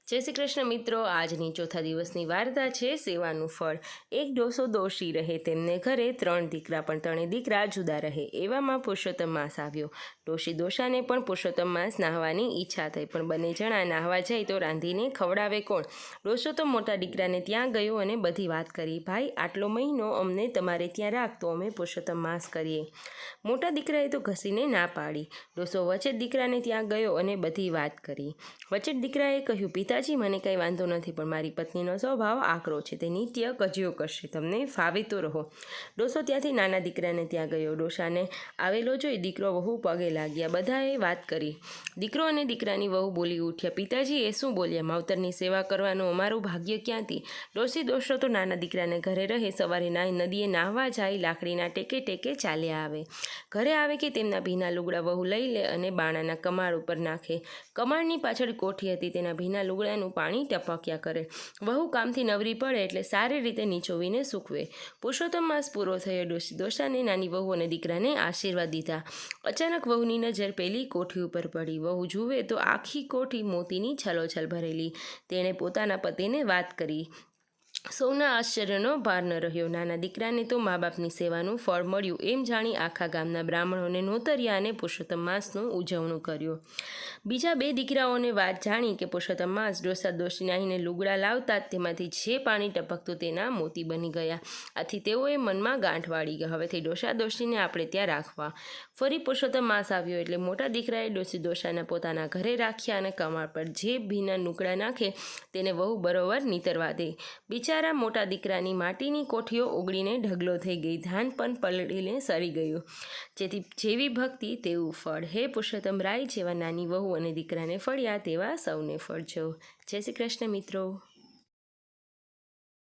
જય શ્રી કૃષ્ણ મિત્રો, આજની ચોથા દિવસની વાર્તા છે સેવાનું ફળ। એક ડોસો ડોશી રહે તેમને ઘરે, 3 દીકરા પણ 3 દીકરા જુદા રહે। એવામાં પુરુષોત્તમ માસ આવ્યો। ડોશી ડોશાને પણ પુરુષોત્તમ માસ નાહવાની ઈચ્છા થઈ, પણ બંને જણા નાહવા જાય તો રાંધીને ખવડાવે કોણ? ડોસો તો મોટા દીકરાને ત્યાં ગયો અને બધી વાત કરી। ભાઈ, આટલો મહિનો અમને તમારે ત્યાં રાખ તો અમે પુરુષોત્તમ માસ કરીએ। મોટા દીકરાએ તો ઘસીને ના પાડી। ડોસો વચ્ચે દીકરાને ત્યાં ગયો અને બધી વાત કરી। વચ્ચે દીકરાએ કહ્યું, પિતાજી, મને કંઈ વાંધો નથી, પણ મારી પત્નીનો સ્વભાવ આકરો છે, તે નિત્ય કજિયો કરશે, તમને ફાવે તો રહો। ડોસો ત્યાંથી નાના દીકરાને ત્યાં ગયો। ડોસાને આવેલો જોઈ દીકરો વહુ પગે લાગ્યા। બધાએ વાત કરી। દીકરો અને દીકરાની વહુ બોલી ઉઠ્યા, પિતાજી એ શું બોલ્યા? માવતરની સેવા કરવાનું અમારું ભાગ્ય ક્યાંથી? ડોસી ડોસો તો નાના દીકરાને ઘરે રહે, સવારે નદીએ નાહવા જાય, લાકડીના ટેકે ટેકે ચાલ્યા આવે। ઘરે આવે કે તેમના ભીના લુગડા વહુ લઈ લે અને બાણાના કમાડ ઉપર નાખે। કમાડની પાછળ કોઠી હતી, તેના ભીના લુગડાનું પાણી ટપક્યા કરે। વહુ કામથી નવરી પડે એટલે સારી રીતે નીચોવીને સૂકવે। પુરુષોત્તમ માસ પૂરો થયો। ડોસી ડોસાને, નાની વહુ અને દીકરાને આશીર્વાદ દીધા। અચાનક વહુની નજર પેલી કોઠી ઉપર પડી। વહુ જુએ તો આખી કોઠી મોતીની છલોછલ ભરેલી। તેણે પોતાના પતિને વાત કરી। સૌના આશ્ચર્યનો પાર ન રહ્યો। નાના દીકરાને તો મા બાપની સેવાનું ફળ મળ્યું એમ જાણી આખા ગામના બ્રાહ્મણોને નોતર્યા અને પુરુષોત્તમ માસનું ઉજવણું કર્યું। બીજા 2 દીકરાઓને વાત જાણી કે પુરુષોત્તમ માસ ડોસા ડોશી નાહીને લુગડા લાવતા તેમાંથી જે પાણી ટપકતું તેના મોતી બની ગયા। આથી તેઓએ મનમાં ગાંઠ વાળી ગઈ, હવેથી ડોસા ડોશીને આપણે ત્યાં રાખવા। ફરી પુરુષોત્તમ માસ આવ્યો એટલે મોટા દીકરાએ ડોસી ડોસાને પોતાના ઘરે રાખ્યા અને કમાડ પર જે ભીના લુગડા નાખે તેને વહુ બરોબર નીતરવા દે। બિચારા મોટા દીકરાની માટીની કોઠીઓ ઓગળીને ઢગલો થઈ ગઈ, ધાન પણ પલળીને સરી ગયું। જેવી ભક્તિ તેવું ફળ। હે પુરુષોત્તમ રાય, જેવા નાની વહુ અને દીકરાને ફળ્યા તેવા સૌને ફળજો। જય શ્રી કૃષ્ણ મિત્રો।